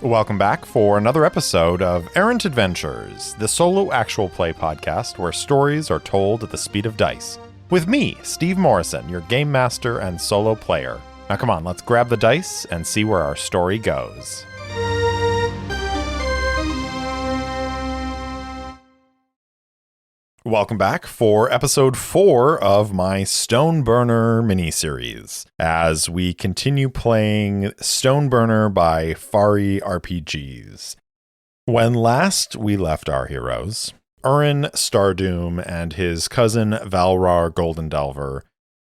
Welcome back for another episode of Errant Adventures, the solo actual play podcast where stories are told at the speed of dice. With me, Steve Morrison, your game master and solo player. Now come on, let's grab the dice and see where our story goes. Welcome back for episode 4 of my Stoneburner miniseries, as we continue playing Stoneburner by Fari RPGs. When last we left our heroes, Urin Stardoom and his cousin Valrar Goldendelver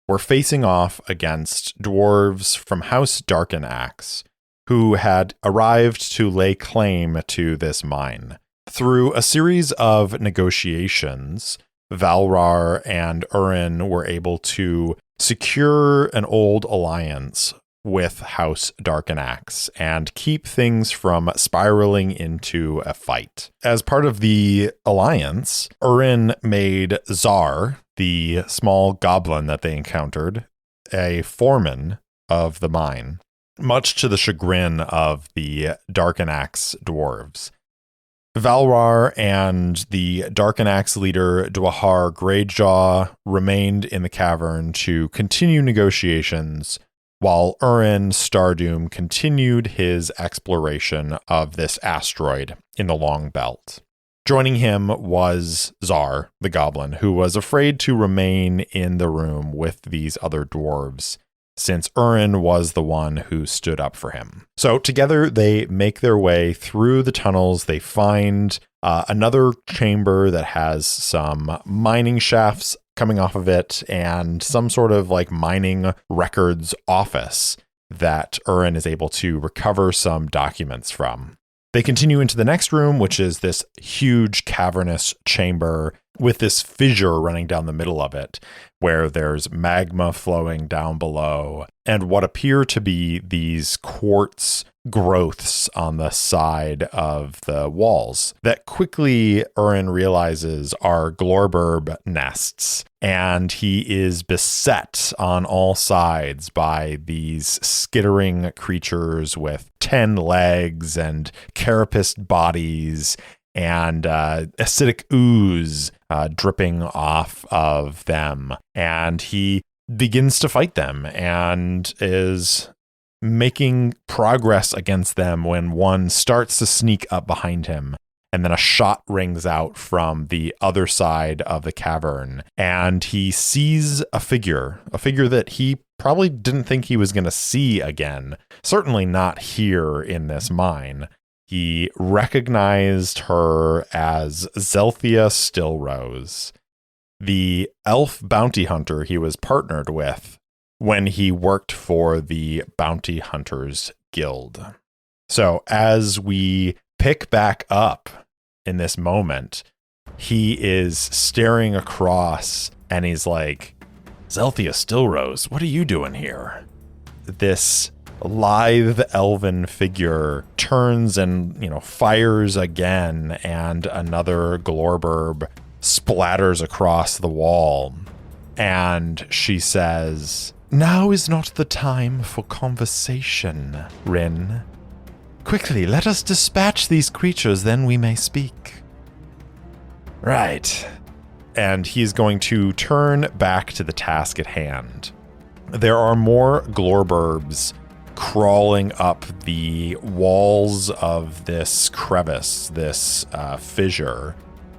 were facing off against dwarves from House Darkenaxe, who had arrived to lay claim to this mine. Through a series of negotiations, Valrar and Urin were able to secure an old alliance with House Darkenaxe and keep things from spiraling into a fight. As part of the alliance, Urin made Zar, the small goblin that they encountered, a foreman of the mine, much to the chagrin of the Darkenaxe dwarves. Valrar and the Darkenaxe leader Dwahar Greyjaw remained in the cavern to continue negotiations, while Urin Stardoom continued his exploration of this asteroid in the Long Belt. Joining him was Zar, the goblin, who was afraid to remain in the room with these other dwarves, since Urin was the one who stood up for him. So together they make their way through the tunnels. They find another chamber that has some mining shafts coming off of it and some sort of like mining records office that Urin is able to recover some documents from. They continue into the next room, which is this huge cavernous chamber with this fissure running down the middle of it, where there's magma flowing down below and what appear to be these quartz growths on the side of the walls that quickly Urin realizes are Glorburb nests, and he is beset on all sides by these skittering creatures with 10 legs and carapaced bodies and acidic ooze dripping off of them. And he begins to fight them and is making progress against them when one starts to sneak up behind him. And then a shot rings out from the other side of the cavern, and he sees a figure that he probably didn't think he was going to see again, certainly not here in this mine. He recognized her as Zelthia Stillrose, the elf bounty hunter he was partnered with when he worked for the Bounty Hunters Guild. So as we pick back up in this moment, he is staring across and he's like, Zelthia Stillrose, what are you doing here? This lithe elven figure turns and, fires again, and another Glorburb splatters across the wall. And she says, "Now is not the time for conversation, Rin. Quickly, let us dispatch these creatures, then we may speak." Right. And he's going to turn back to the task at hand. There are more Glorburbs crawling up the walls of this crevice, this fissure,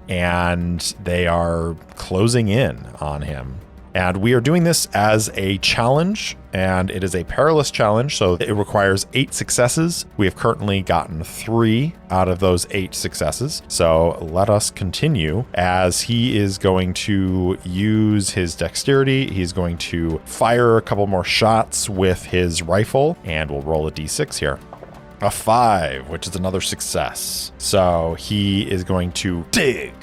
and they are closing in on him. And we are doing this as a challenge, and it is a perilous challenge, so it requires 8 successes. We have currently gotten 3 out of those 8 successes, so let us continue as he is going to use his dexterity. He's going to fire a couple more shots with his rifle, and we'll roll a d6 here. A 5, which is another success. So he is going to dig,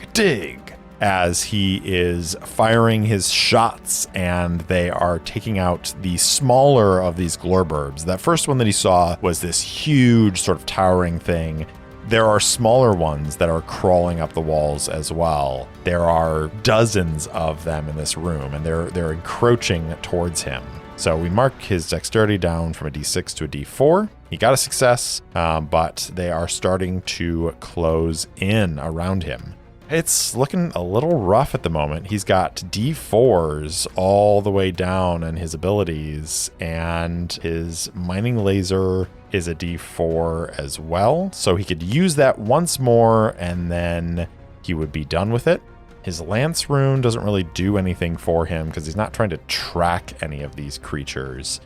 as he is firing his shots, and they are taking out the smaller of these Glorburbs. That first one that he saw was this huge sort of towering thing. There are smaller ones that are crawling up the walls as well. There are dozens of them in this room, and they're encroaching towards him. So we mark his dexterity down from a D6 to a D4. He got a success, but they are starting to close in around him. It's looking a little rough at the moment. He's got D4s all the way down in his abilities, and his mining laser is a D4 as well. So he could use that once more, and then he would be done with it. His lance rune doesn't really do anything for him because he's not trying to track any of these creatures.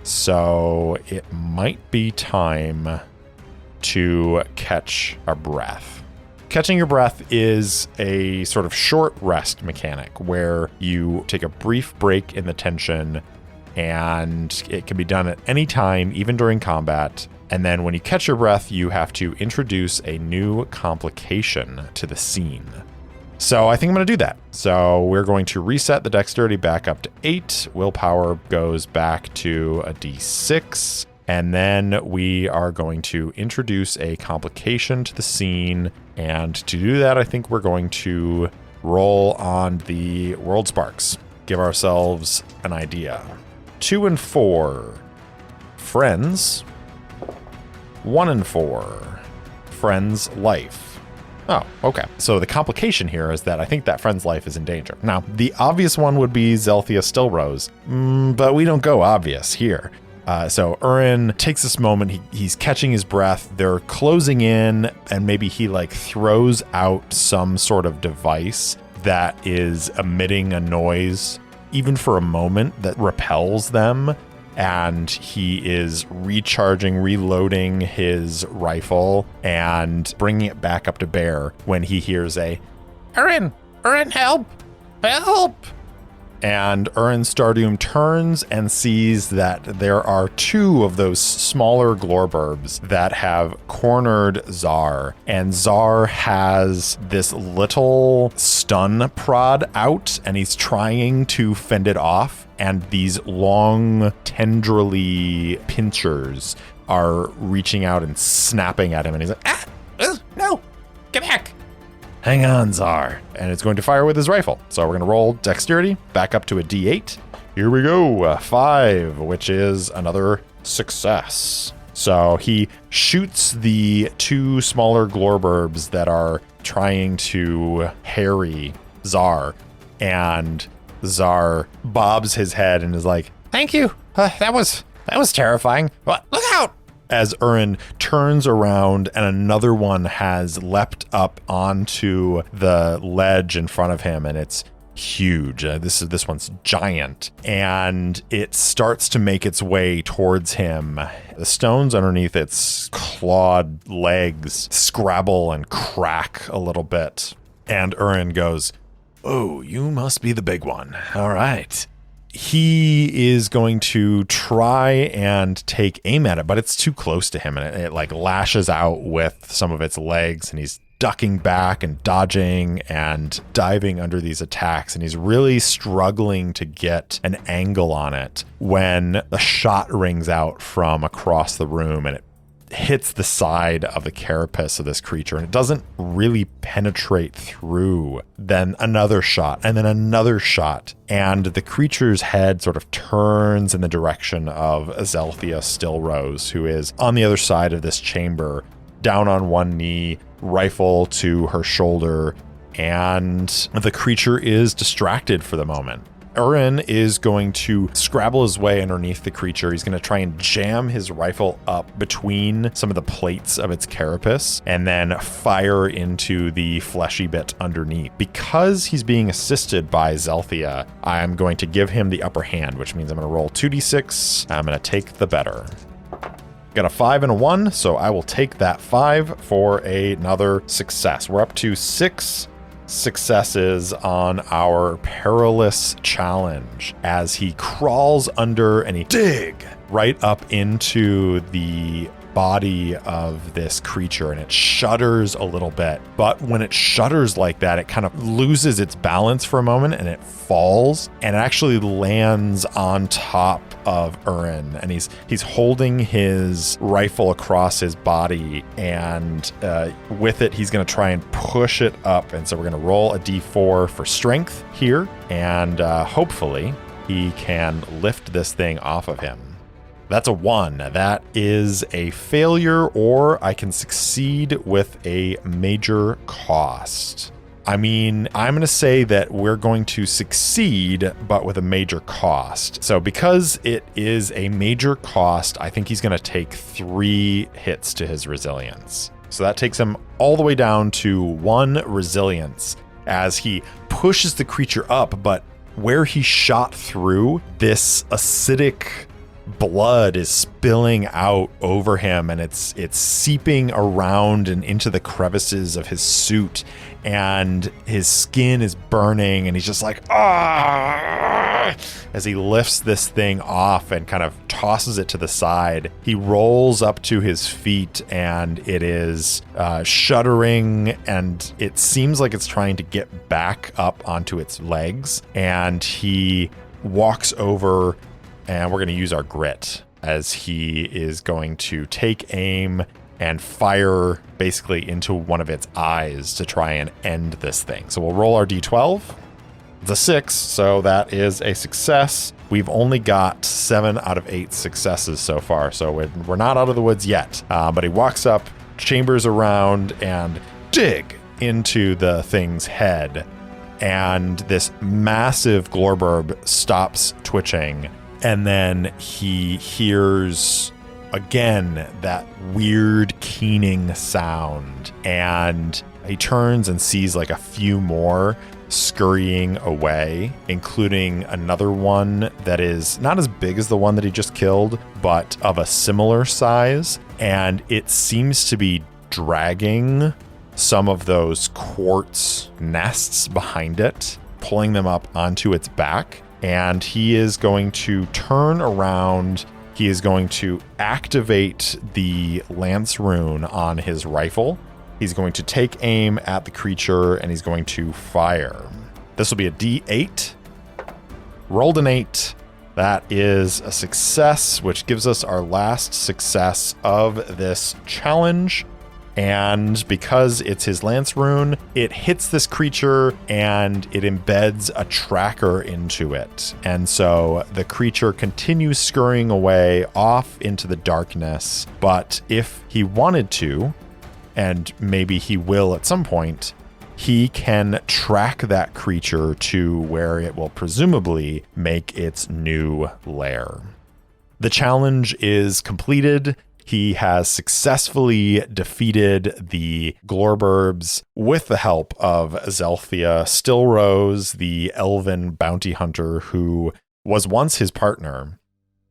So it might be time to catch our breath. Catching your breath is a sort of short rest mechanic where you take a brief break in the tension, and it can be done at any time, even during combat. And then when you catch your breath, you have to introduce a new complication to the scene. So I think I'm going to do that. So we're going to reset the dexterity back up to 8. Willpower goes back to a D6. And then we are going to introduce a complication to the scene. And to do that, I think we're going to roll on the World Sparks. Give ourselves an idea. 2 and 4. Friends. 1 and 4. Friend's life. Oh, okay. So the complication here is that I think that friend's life is in danger. Now, the obvious one would be Zelthia Stillrose, but we don't go obvious here. So Urin takes this moment, he's catching his breath, they're closing in, and maybe he throws out some sort of device that is emitting a noise, even for a moment, that repels them. And he is reloading his rifle and bringing it back up to bear when he hears a, Urin, help! Help! And Urin Stardoom turns and sees that there are 2 of those smaller glorburbs that have cornered Zar. And Zar has this little stun prod out, and he's trying to fend it off. And these long, tendrily pinchers are reaching out and snapping at him. And he's like, no, get back. Hang on, Zar. And it's going to fire with his rifle. So we're going to roll dexterity back up to a D8. Here we go. 5, which is another success. So he shoots the 2 smaller glorburbs that are trying to harry Zar. And Zar bobs his head and is like, thank you. That was terrifying. But look out! As Urin turns around and another one has leapt up onto the ledge in front of him, and it's huge. This one's giant, and it starts to make its way towards him. The stones underneath its clawed legs scrabble and crack a little bit, and Urin goes, "Oh, you must be the big one. All right." He is going to try and take aim at it, but it's too close to him, and it lashes out with some of its legs, and he's ducking back and dodging and diving under these attacks, and he's really struggling to get an angle on it when a shot rings out from across the room, and it hits the side of the carapace of this creature, and it doesn't really penetrate through. Then another shot, and then another shot, and the creature's head sort of turns in the direction of Zelthia Stillrose, who is on the other side of this chamber, down on one knee, rifle to her shoulder, and the creature is distracted for the moment. Urin is going to scrabble his way underneath the creature. He's going to try and jam his rifle up between some of the plates of its carapace and then fire into the fleshy bit underneath. Because he's being assisted by Zelthia, I'm going to give him the upper hand, which means I'm going to roll 2d6. I'm going to take the better. Got a 5 and a 1, so I will take that 5 for another success. We're up to 6 successes on our perilous challenge as he crawls under and he dig right up into the body of this creature, and it shudders a little bit. But when it shudders like that, it kind of loses its balance for a moment and it falls, and it actually lands on top of Urin, and he's holding his rifle across his body, and with it he's going to try and push it up. And so we're going to roll a d4 for strength here, and hopefully he can lift this thing off of him. That's a 1. That is a failure, or I can succeed with a major cost. I mean, I'm going to say that we're going to succeed, but with a major cost. So because it is a major cost, I think he's going to take 3 hits to his resilience. So that takes him all the way down to 1 resilience as he pushes the creature up, but where he shot through, this acidic blood is spilling out over him, and it's seeping around and into the crevices of his suit, and his skin is burning, and he's just like, ah, as he lifts this thing off and kind of tosses it to the side. He rolls up to his feet, and it is shuddering, and it seems like it's trying to get back up onto its legs, and he walks over. And we're going to use our grit as he is going to take aim and fire basically into one of its eyes to try and end this thing. So we'll roll our d12. It's a 6, so that is a success. We've only got 7 out of 8 successes so far, so we're not out of the woods yet. But he walks up, chambers around, and dig into the thing's head. And this massive glorburb stops twitching. And then he hears again that weird keening sound, and he turns and sees like a few more scurrying away, including another one that is not as big as the one that he just killed, but of a similar size. And it seems to be dragging some of those quartz nests behind it, pulling them up onto its back. And he is going to turn around. He is going to activate the Lance rune on his rifle. He's going to take aim at the creature, and he's going to fire. This will be a D8. Rolled an 8. That is a success, which gives us our last success of this challenge. And because it's his Lance rune, it hits this creature and it embeds a tracker into it. And so the creature continues scurrying away off into the darkness. But if he wanted to, and maybe he will at some point, he can track that creature to where it will presumably make its new lair. The challenge is completed. He has successfully defeated the Glorburbs with the help of Zelphia Stillrose, the elven bounty hunter who was once his partner.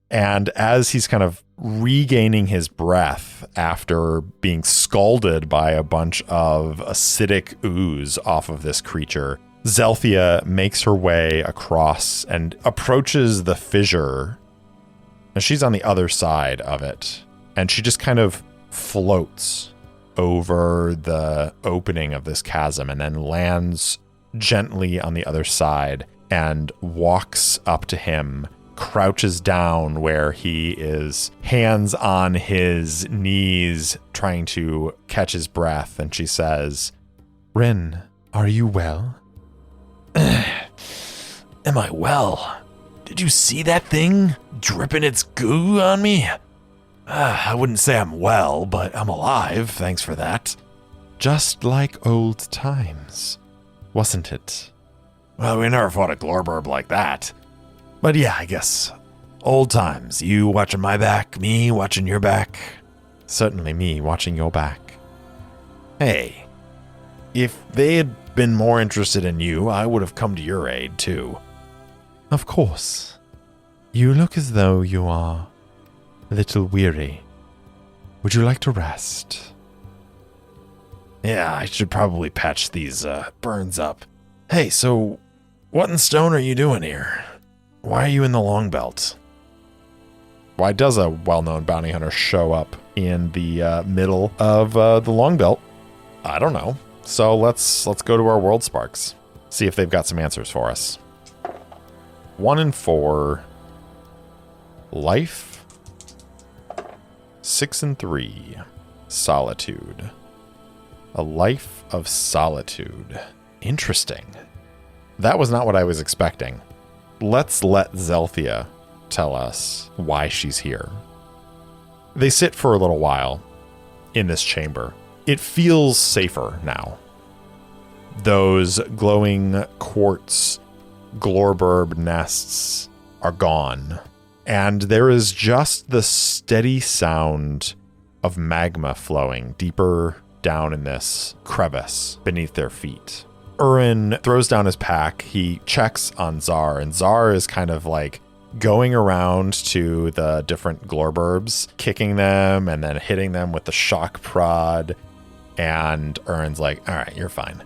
And as he's kind of regaining his breath after being scalded by a bunch of acidic ooze off of this creature, Zelphia makes her way across and approaches the fissure. And she's on the other side of it. And she just kind of floats over the opening of this chasm and then lands gently on the other side and walks up to him, crouches down where he is, hands on his knees, trying to catch his breath. And she says, "Rin, are you well?" Am I well? Did you see that thing dripping its goo on me? I wouldn't say I'm well, but I'm alive, thanks for that. Just like old times, wasn't it? Well, we never fought a Glorburb like that. But yeah, I guess old times. You watching my back, me watching your back. Certainly me watching your back. Hey, if they had been more interested in you, I would have come to your aid, too. Of course. You look as though you are a little weary. Would you like to rest? Yeah, I should probably patch these burns up. Hey, so what in stone are you doing here? Why are you in the Longbelt? Why does a well-known bounty hunter show up in the middle of the Longbelt? I don't know. So let's go to our World Sparks. See if they've got some answers for us. 1 and 4. Life. 6 and 3. Solitude. A life of solitude. Interesting. That was not what I was expecting. let's let Zelthia tell us why she's here. They sit for a little while in this chamber. It feels safer now. Those glowing quartz glorburb nests are gone, and there is just the steady sound of magma flowing deeper down in this crevice beneath their feet. Urin throws down his pack. He checks on Zar, and Zar is kind of like going around to the different glorburbs, kicking them and then hitting them with the shock prod. And Urin's like, all right, you're fine.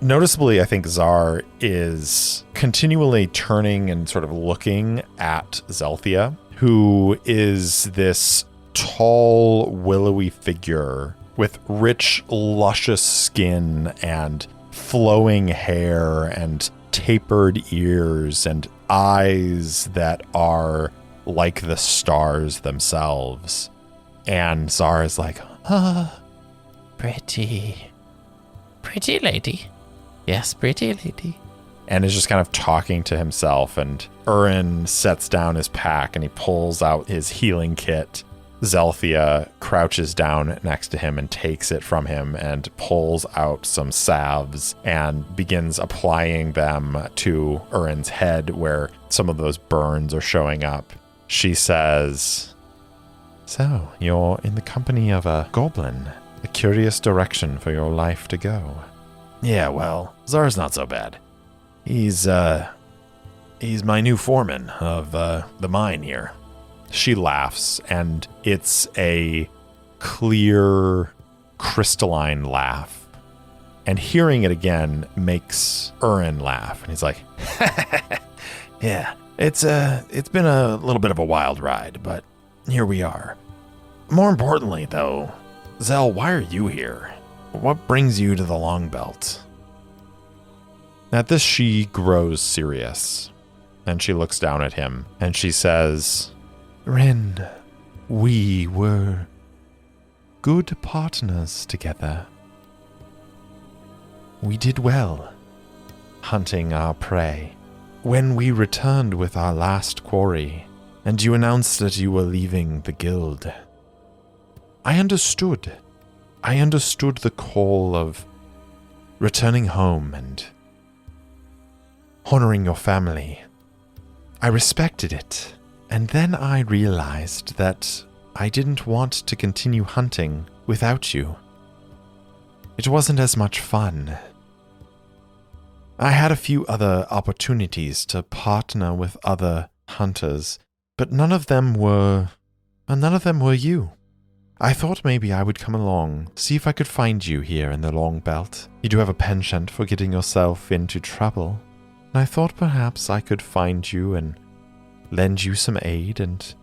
Noticeably, I think Zar is continually turning and sort of looking at Zelthia, who is this tall, willowy figure with rich, luscious skin and flowing hair and tapered ears and eyes that are like the stars themselves. And Zar is like, Pretty lady. Yes, pretty lady. And is just kind of talking to himself. And Urin sets down his pack and he pulls out his healing kit. Zelthia crouches down next to him and takes it from him and pulls out some salves and begins applying them to Urin's head where some of those burns are showing up. She says, "So, you're in the company of a goblin. A curious direction for your life to go." Yeah, well, Zar's not so bad. He's my new foreman of the mine here. She laughs, and it's a clear, crystalline laugh. And hearing it again makes Urin laugh. And he's like, yeah, it's been a little bit of a wild ride, but here we are. More importantly, though, Zell, why are you here? What brings you to the Long Belt? At this, she grows serious, and she looks down at him, and she says, "Ren, we were good partners together. We did well, hunting our prey. When we returned with our last quarry, and you announced that you were leaving the guild, I understood. I understood the call of returning home and honoring your family. I respected it, and then I realized that I didn't want to continue hunting without you. It wasn't as much fun. I had a few other opportunities to partner with other hunters, but none of them were you. I thought maybe I would come along, see if I could find you here in the Long Belt. You do have a penchant for getting yourself into trouble, and I thought perhaps I could find you and lend you some aid, and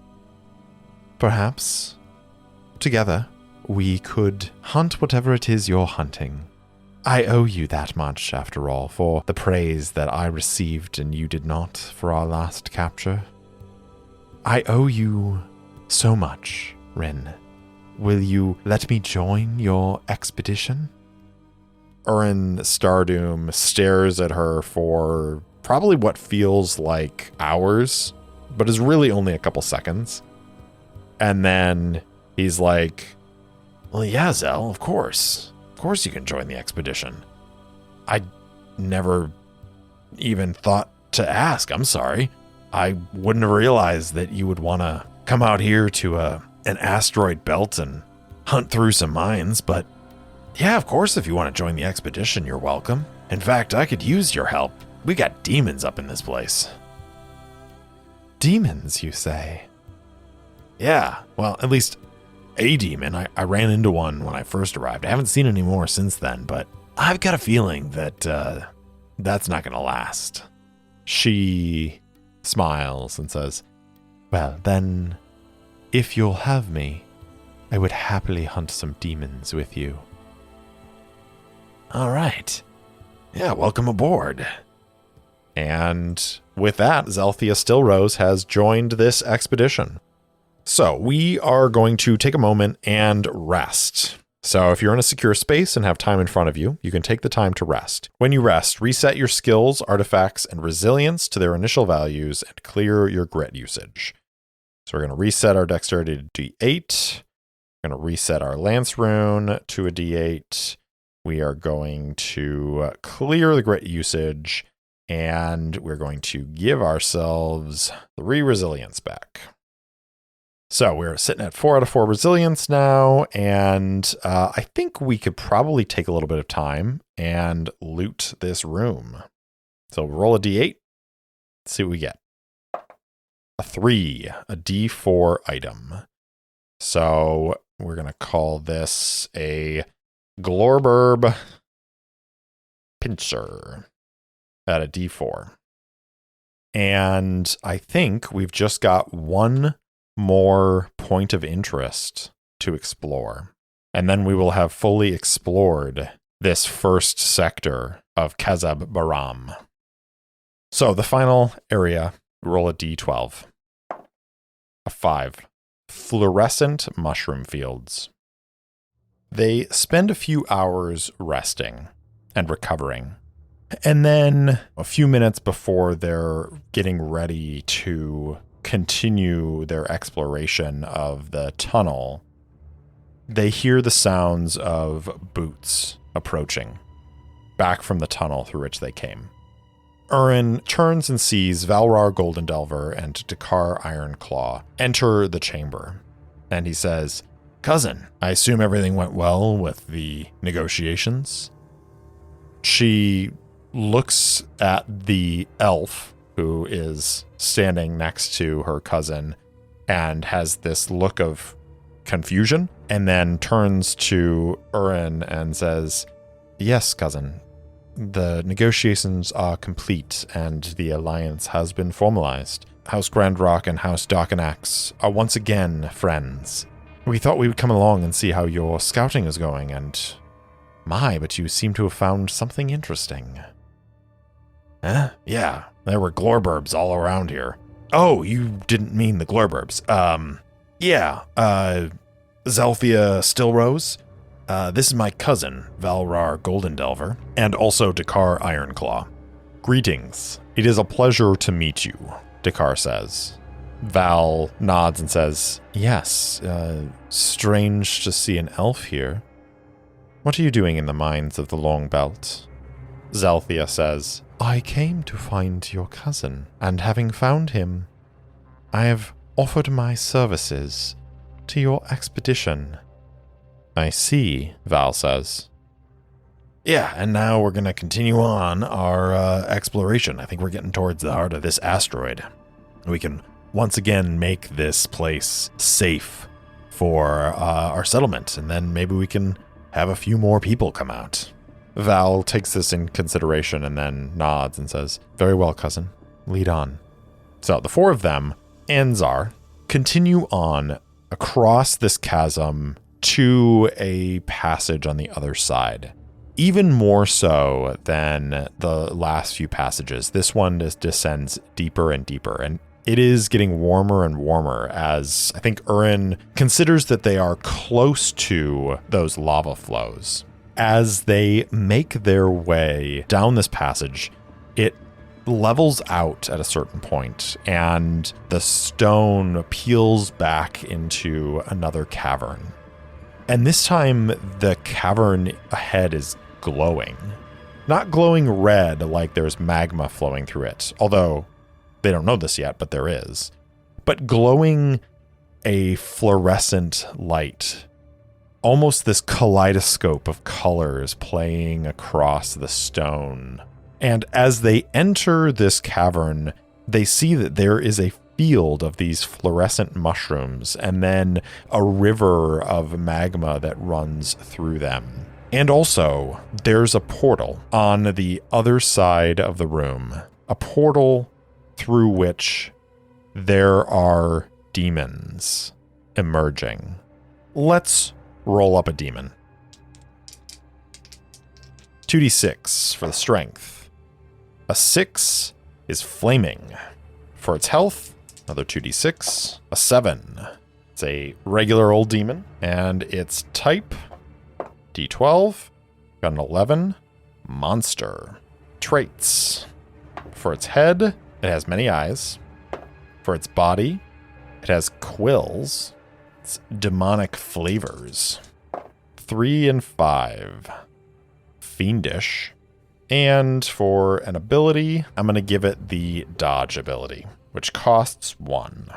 perhaps together we could hunt whatever it is you're hunting. I owe you that much, after all, for the praise that I received and you did not for our last capture. I owe you so much, Ren. Will you let me join your expedition?" Urin Stardoom stares at her for probably what feels like hours, but is really only a couple seconds. And then he's like, "Well, yeah, Zell, of course. Of course you can join the expedition. I never even thought to ask. I'm sorry. I wouldn't have realized that you would want to come out here to an asteroid belt and hunt through some mines, but yeah, of course, if you want to join the expedition, you're welcome. In fact, I could use your help. We got demons up in this place." "Demons, you say?" "Yeah, well, at least a demon. I ran into one when I first arrived. I haven't seen any more since then, but I've got a feeling that that's not going to last." She smiles and says, "Well, then, if you'll have me, I would happily hunt some demons with you." "All right. Yeah, welcome aboard." And with that, Zelthia Stillrose has joined this expedition. So we are going to take a moment and rest. So if you're in a secure space and have time in front of you, you can take the time to rest. When you rest, reset your skills, artifacts, and resilience to their initial values and clear your grit usage. So we're going to reset our dexterity to D8. We're going to reset our lance rune to a D8. We are going to clear the grit usage, and we're going to give ourselves 3 resilience back. So we're sitting at 4 out of 4 resilience now, and I think we could probably take a little bit of time and loot this room. So roll a D8, see what we get. A 3, a D4 item. So we're going to call this a Glorburb Pincer at a D4. And I think we've just got one more point of interest to explore. And then we will have fully explored this first sector of Kazab Baram. So the final area, roll a D12. A 5. Fluorescent mushroom fields. They spend a few hours resting and recovering. And then a few minutes before they're getting ready to continue their exploration of the tunnel, they hear the sounds of boots approaching back from the tunnel through which they came. Urin turns and sees Valrar Goldendelver and Dakar Ironclaw enter the chamber. And he says, "Cousin, I assume everything went well with the negotiations?" She looks at the elf who is standing next to her cousin and has this look of confusion, and then turns to Urin and says, "Yes, cousin. The negotiations are complete and the alliance has been formalized. House Grandrock and House Darkanax are once again friends. We thought we would come along and see how your scouting is going, and but you seem to have found something interesting." "Huh? Yeah, there were glorburbs all around here." "Oh, you didn't mean the glorburbs. Zelphia Stillrose. This is my cousin, Valrar Goldendelver, and also Dakar Ironclaw." "Greetings. It is a pleasure to meet you," Dakar says. Val nods and says, "Yes, strange to see an elf here. What are you doing in the mines of the Long Belt?" Zelphia says, "I came to find your cousin, and having found him, I have offered my services to your expedition." "I see," Val says. "Yeah, and now we're going to continue on our exploration. I think we're getting towards the heart of this asteroid. We can once again make this place safe for our settlement, and then maybe we can have a few more people come out." Val takes this in consideration and then nods and says, "Very well, cousin. Lead on." So the 4 of them and Zar continue on across this chasm to a passage on the other side. Even more so than the last few passages, this one just descends deeper and deeper, and it is getting warmer and warmer as I think Urin considers that they are close to those lava flows. As they make their way down this passage, it levels out at a certain point, and the stone peels back into another cavern. And this time, the cavern ahead is glowing. Not glowing red like there's magma flowing through it, although they don't know this yet, but there is. But glowing a fluorescent light. Almost this kaleidoscope of colors playing across the stone. And as they enter this cavern, they see that there is a field of these fluorescent mushrooms and then a river of magma that runs through them. And also, there's a portal on the other side of the room. A portal through which there are demons emerging. Let's roll up a demon. 2d6 for the strength. A 6 is flaming. For its health, another 2d6. A 7. It's a regular old demon, and its type D12. Got an 11. Monster. Traits. For its head, it has many eyes. For its body, it has quills. It's demonic flavors. 3 and 5. Fiendish. And for an ability, I'm going to give it the dodge ability, which costs 1.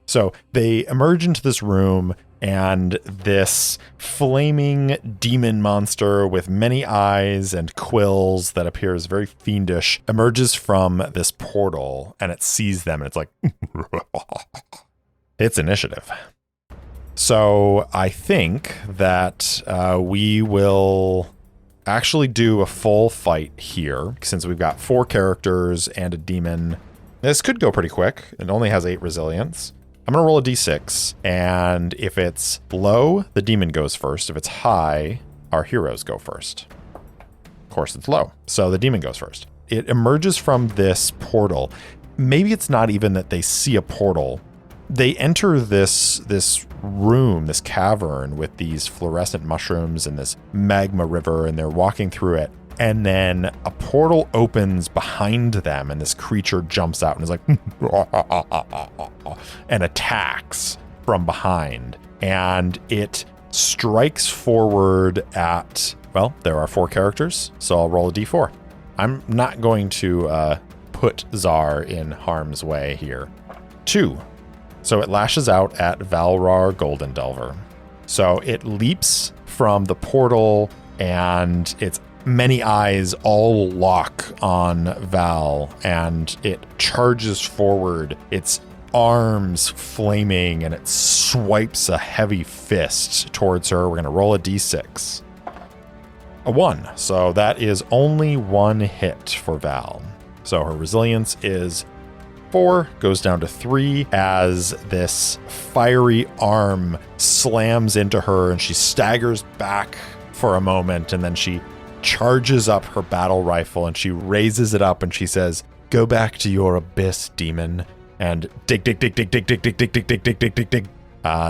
So they emerge into this room, and this flaming demon monster with many eyes and quills that appears very fiendish emerges from this portal, and it sees them, and it's like, it's initiative. So I think that we will actually do a full fight here, since we've got 4 characters and a demon. This could go pretty quick. It only has 8 resilience. I'm going to roll a d6, and if it's low, the demon goes first. If it's high, our heroes go first. Of course, it's low, so the demon goes first. It emerges from this portal. Maybe it's not even that they see a portal. They enter this room, this cavern with these fluorescent mushrooms and this magma river, and they're walking through it. And then a portal opens behind them, and this creature jumps out and is like, and attacks from behind. And it strikes forward at, well, there are 4 characters, so I'll roll a d4. I'm not going to put Czar in harm's way here. 2. So it lashes out at Valrar Golden Delver. So it leaps from the portal, and its many eyes all lock on Val, and it charges forward, its arms flaming, and it swipes a heavy fist towards her. We're going to roll a d6. A 1. So that is only 1 hit for Val. So her resilience is 4, goes down to 3 as this fiery arm slams into her, and she staggers back for a moment, and then she charges up her battle rifle, and she raises it up, and she says, "Go back to your abyss, demon, and dig.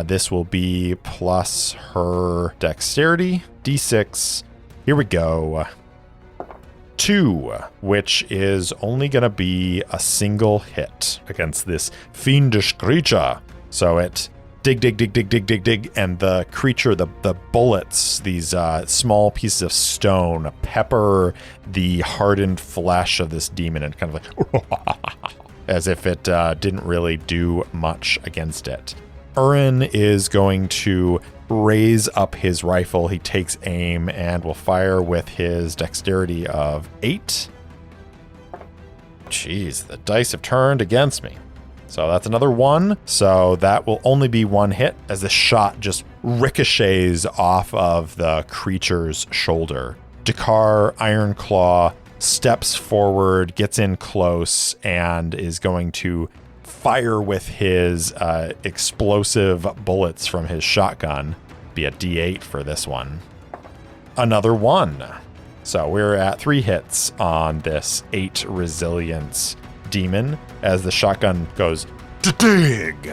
This will be plus her dexterity, d6. Here we go. 2, which is only going to be a single hit against this fiendish creature. So it dig, and the creature, the bullets, these small pieces of stone, pepper the hardened flesh of this demon, and kind of like as if it didn't really do much against it. Urin is going to raise up his rifle. He takes aim and will fire with his dexterity of 8. Jeez, the dice have turned against me. So that's another 1. So that will only be 1 hit as the shot just ricochets off of the creature's shoulder. Dakar Ironclaw steps forward, gets in close, and is going to fire with his explosive bullets from his shotgun. Be a d8 for this one. Another 1. So we're at 3 hits on this 8 resilience demon as the shotgun goes dig,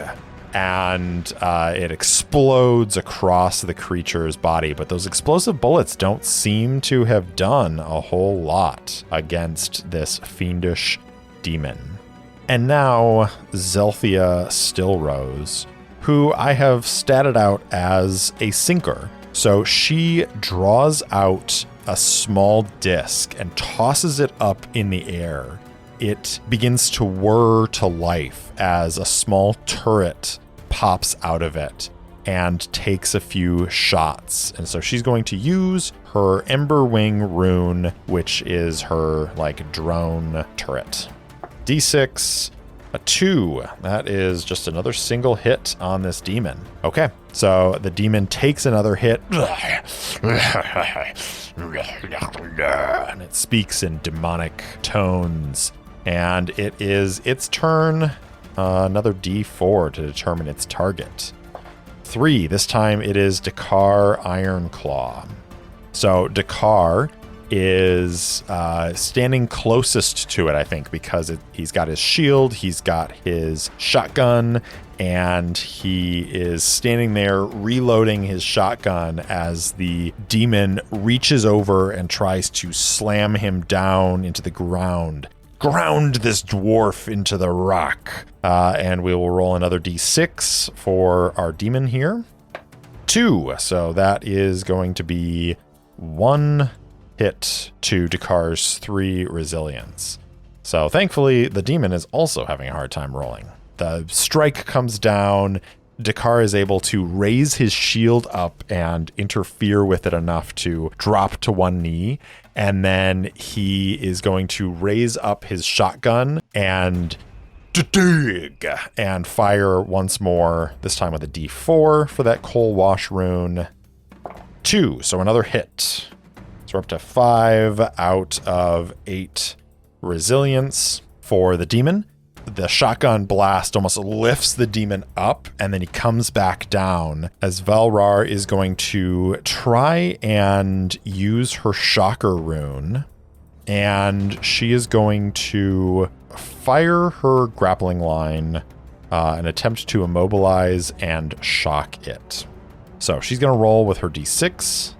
and it explodes across the creature's body. But those explosive bullets don't seem to have done a whole lot against this fiendish demon. And now Zelthia Stillrose, who I have statted out as a sinker. So she draws out a small disc and tosses it up in the air. It begins to whir to life as a small turret pops out of it and takes a few shots. And so she's going to use her Emberwing rune, which is her drone turret. D6, a 2. That is just another single hit on this demon. Okay, so the demon takes another hit. And it speaks in demonic tones. And it is its turn. Another D4 to determine its target. 3. This time it is Dakar Ironclaw. So Dakar is standing closest to it, I think, because he's got his shield, he's got his shotgun, and he is standing there reloading his shotgun as the demon reaches over and tries to slam him down into the ground. Ground this dwarf into the rock. And we will roll another d6 for our demon here. 2. So that is going to be 1 hit to Dakar's 3 resilience. So thankfully, the demon is also having a hard time rolling. The strike comes down. Dakar is able to raise his shield up and interfere with it enough to drop to one knee. And then he is going to raise up his shotgun and dig and fire once more, this time with a d4 for that coal wash rune. 2, so another hit. So we're up to 5 out of 8 resilience for the demon. The shotgun blast almost lifts the demon up, and then he comes back down as Valrar is going to try and use her shocker rune, and she is going to fire her grappling line and attempt to immobilize and shock it. So she's going to roll with her d6,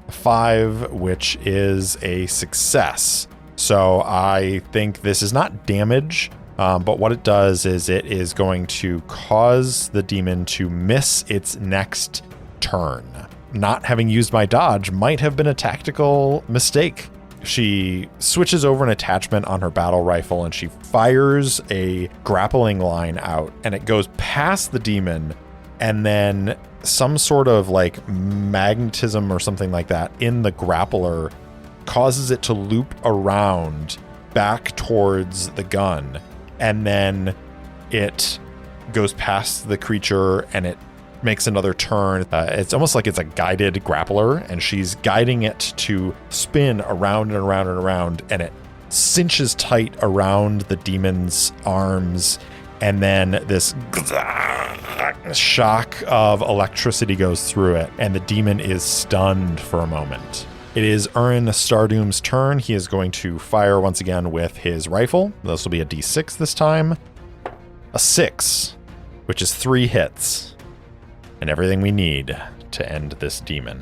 5, which is a success. So I think this is not damage, but what it does is it is going to cause the demon to miss its next turn. Not having used my dodge might have been a tactical mistake. She switches over an attachment on her battle rifle and she fires a grappling line out, and it goes past the demon, and then some sort of like magnetism or something like that in the grappler causes it to loop around back towards the gun, and then it goes past the creature and it makes another turn. It's almost like it's a guided grappler, and she's guiding it to spin around and around and around, and it cinches tight around the demon's arms, and then this shock of electricity goes through it, and the demon is stunned for a moment. It is Urin Stardoom's turn. He is going to fire once again with his rifle. This will be a d6 this time. A 6, which is 3 hits. And everything we need to end this demon.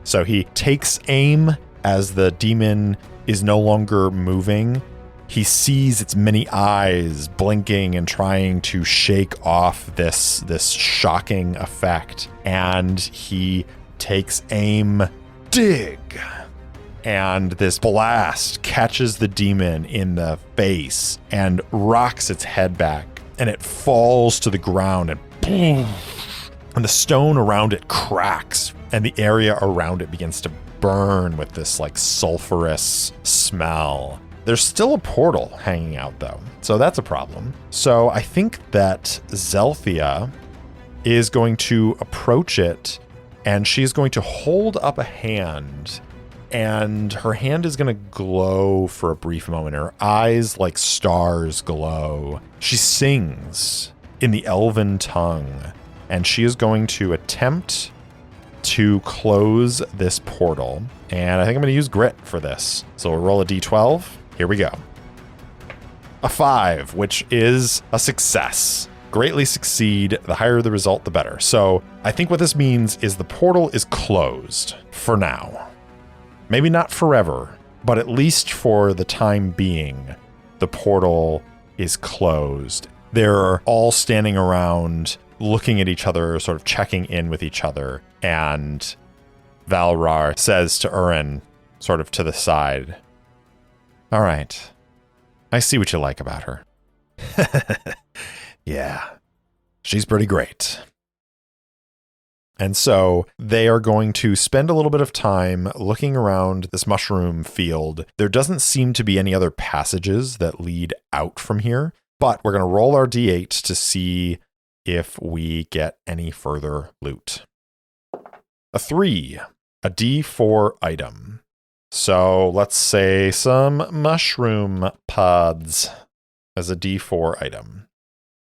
So he takes aim as the demon is no longer moving. He sees its many eyes blinking and trying to shake off this shocking effect. And he takes aim, dig, and this blast catches the demon in the face and rocks its head back, and it falls to the ground, and boom, and the stone around it cracks, and the area around it begins to burn with this like sulfurous smell. There's still a portal hanging out though, so that's a problem. So I think that Zelthia is going to approach it, and she's going to hold up a hand, and her hand is going to glow for a brief moment. Her eyes like stars glow. She sings in the elven tongue, and she is going to attempt to close this portal. And I think I'm going to use grit for this. So we'll roll a d12. Here we go. A 5, which is a success. Greatly succeed. The higher the result, the better. So I think what this means is the portal is closed for now. Maybe not forever, but at least for the time being, the portal is closed. They're all standing around looking at each other, sort of checking in with each other. And Valrar says to Urin, sort of to the side, "All right, I see what you like about her." Yeah, she's pretty great. And so they are going to spend a little bit of time looking around this mushroom field. There doesn't seem to be any other passages that lead out from here, but we're going to roll our d8 to see if we get any further loot. A 3, a d4 item. So let's say some mushroom pods as a d4 item.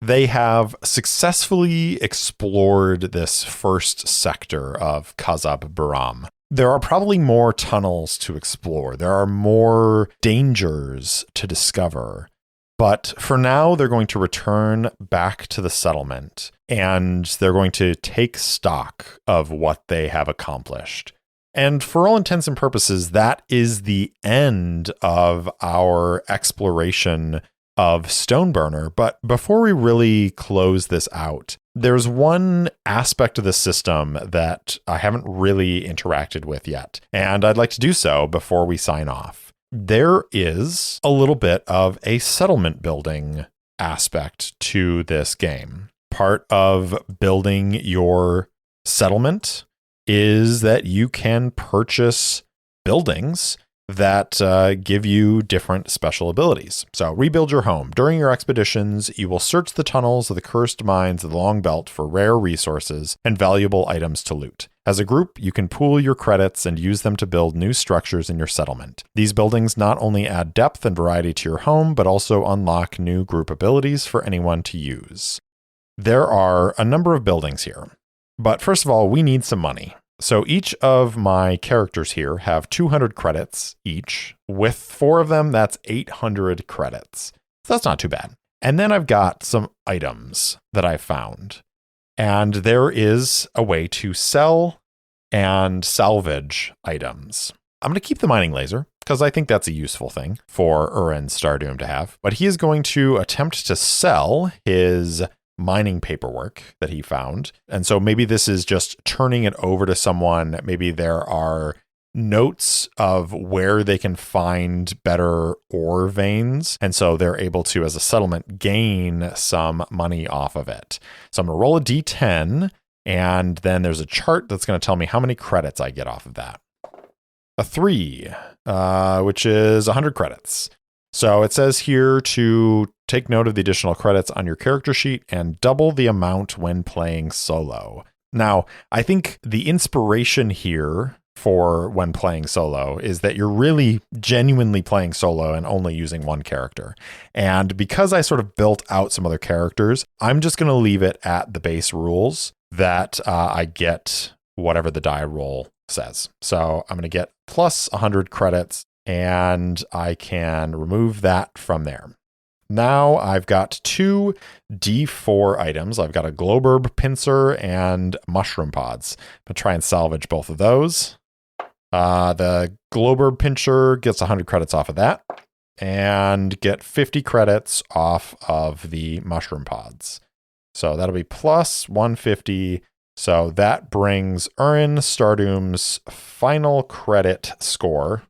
They have successfully explored this first sector of Kazab Baram. There are probably more tunnels to explore. There are more dangers to discover. But for now, they're going to return back to the settlement and they're going to take stock of what they have accomplished. And for all intents and purposes, that is the end of our exploration of Stoneburner. But before we really close this out, there's one aspect of the system that I haven't really interacted with yet, and I'd like to do so before we sign off. There is a little bit of a settlement building aspect to this game. Part of building your settlement is that you can purchase buildings that give you different special abilities. So rebuild your home. During your expeditions, you will search the tunnels of the cursed mines of the Long Belt for rare resources and valuable items to loot. As a group, you can pool your credits and use them to build new structures in your settlement. These buildings not only add depth and variety to your home, but also unlock new group abilities for anyone to use. There are a number of buildings here, but first of all, we need some money. So each of my characters here have 200 credits each. With 4 of them, that's 800 credits. So that's not too bad. And then I've got some items that I found. And there is a way to sell and salvage items. I'm going to keep the mining laser because I think that's a useful thing for Urin Stardoom to have. But he is going to attempt to sell his mining paperwork that he found. And so maybe this is just turning it over to someone. Maybe there are notes of where they can find better ore veins. And so they're able to, as a settlement, gain some money off of it. So I'm going to roll a D10, and then there's a chart that's going to tell me how many credits I get off of that. A 3, which is 100 credits. So it says here to take note of the additional credits on your character sheet and double the amount when playing solo. Now, I think the inspiration here for when playing solo is that you're really genuinely playing solo and only using one character. And because I sort of built out some other characters, I'm just going to leave it at the base rules that I get whatever the die roll says. So I'm going to get plus 100 credits. And I can remove that from there. Now I've got 2 D4 items. I've got a Glowburb pincer and mushroom pods. I'm going to try and salvage both of those. The Glowburb pincer gets 100 credits off of that and get 50 credits off of the mushroom pods. So that'll be plus 150. So that brings Urin Stardoom's final credit score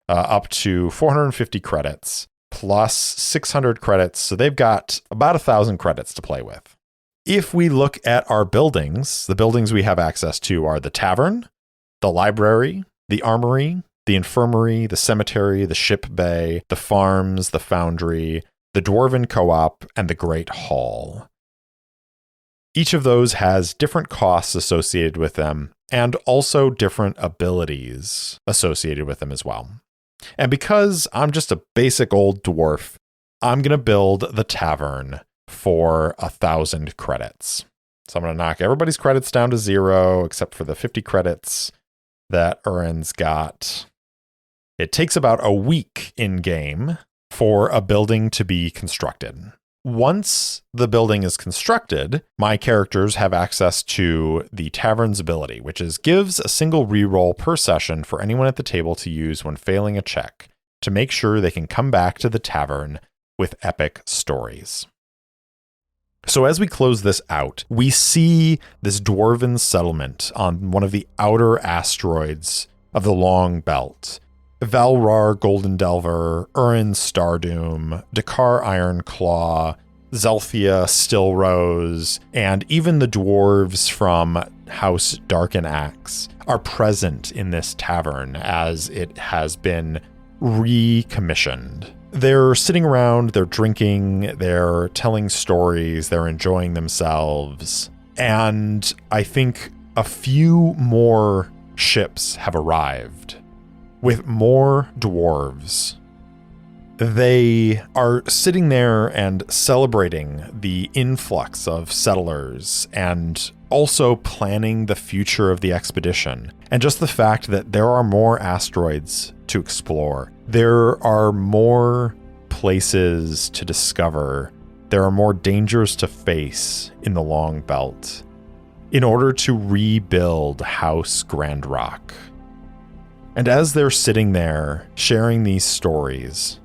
up to 450 credits plus 600 credits. So they've got about 1,000 credits to play with. If we look at our buildings, the buildings we have access to are the tavern, the library, the armory, the infirmary, the cemetery, the ship bay, the farms, the foundry, the dwarven co-op, and the great hall. Each of those has different costs associated with them and also different abilities associated with them as well. And because I'm just a basic old dwarf, I'm going to build the tavern for 1,000 credits. So I'm going to knock everybody's credits down to 0 except for the 50 credits that Urin's got. It takes about a week in game for a building to be constructed. Once the building is constructed, my characters have access to the tavern's ability, which gives a single reroll per session for anyone at the table to use when failing a check to make sure they can come back to the tavern with epic stories. So as we close this out, we see this dwarven settlement on one of the outer asteroids of the Long Belt. Valrar Golden Delver, Urin Stardoom, Dakar Ironclaw, Zelthia Stillrose, and even the dwarves from House Darken Axe are present in this tavern as it has been recommissioned. They're sitting around, they're drinking, they're telling stories, they're enjoying themselves. And I think a few more ships have arrived with more dwarves. They are sitting there and celebrating the influx of settlers and also planning the future of the expedition. And just the fact that there are more asteroids to explore. There are more places to discover. There are more dangers to face in the Long Belt in order to rebuild House Grand Rock. And as they're sitting there sharing these stories,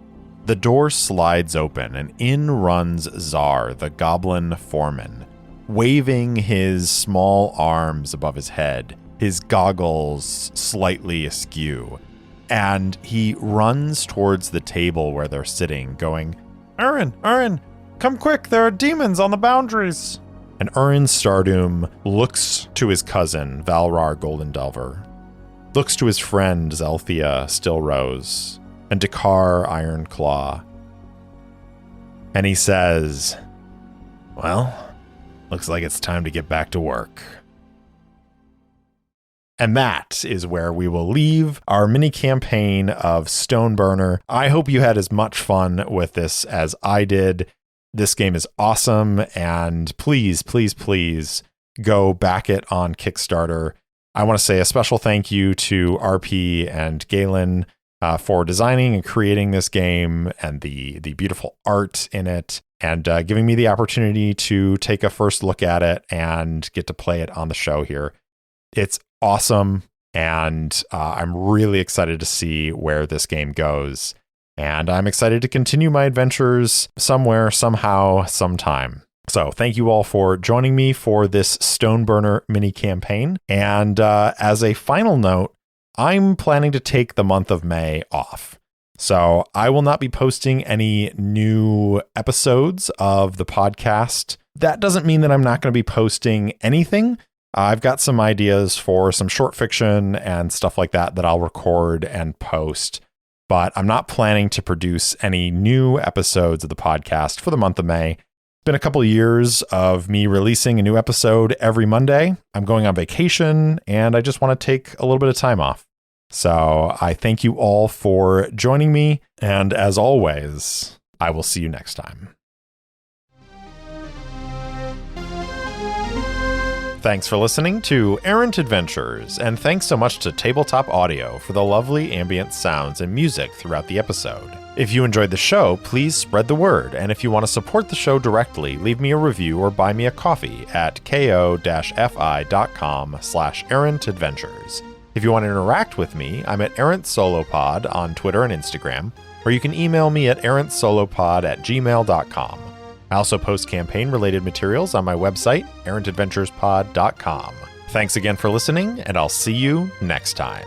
the door slides open and in runs Czar, the goblin foreman, waving his small arms above his head, his goggles slightly askew. And he runs towards the table where they're sitting, going, Aaron, come quick, there are demons on the boundaries. And Urin Stardoom looks to his cousin, Valrar Goldendelver, looks to his friend, Zelthia Stillrose, and Dakar Ironclaw. And he says, well, looks like it's time to get back to work. And that is where we will leave our mini campaign of Stoneburner. I hope you had as much fun with this as I did. This game is awesome, and please, please, please go back it on Kickstarter. I want to say a special thank you to RP and Galen for designing and creating this game and the beautiful art in it, and giving me the opportunity to take a first look at it and get to play it on the show here. It's awesome, and I'm really excited to see where this game goes. And I'm excited to continue my adventures somewhere, somehow, sometime. So thank you all for joining me for this Stoneburner mini campaign. And as a final note, I'm planning to take the month of May off. So I will not be posting any new episodes of the podcast. That doesn't mean that I'm not going to be posting anything. I've got some ideas for some short fiction and stuff like that I'll record and post. But I'm not planning to produce any new episodes of the podcast for the month of May. It's been a couple of years of me releasing a new episode every Monday. I'm going on vacation, and I just want to take a little bit of time off. So I thank you all for joining me, and as always, I will see you next time. Thanks for listening to Errant Adventures, and thanks so much to Tabletop Audio for the lovely ambient sounds and music throughout the episode. If you enjoyed the show, please spread the word, and if you want to support the show directly, leave me a review or buy me a coffee at ko-fi.com/errantadventures. If you want to interact with me, I'm at ErrantSoloPod on Twitter and Instagram, or you can email me at errantsolopod@gmail.com. I also post campaign-related materials on my website, errantadventurespod.com. Thanks again for listening, and I'll see you next time.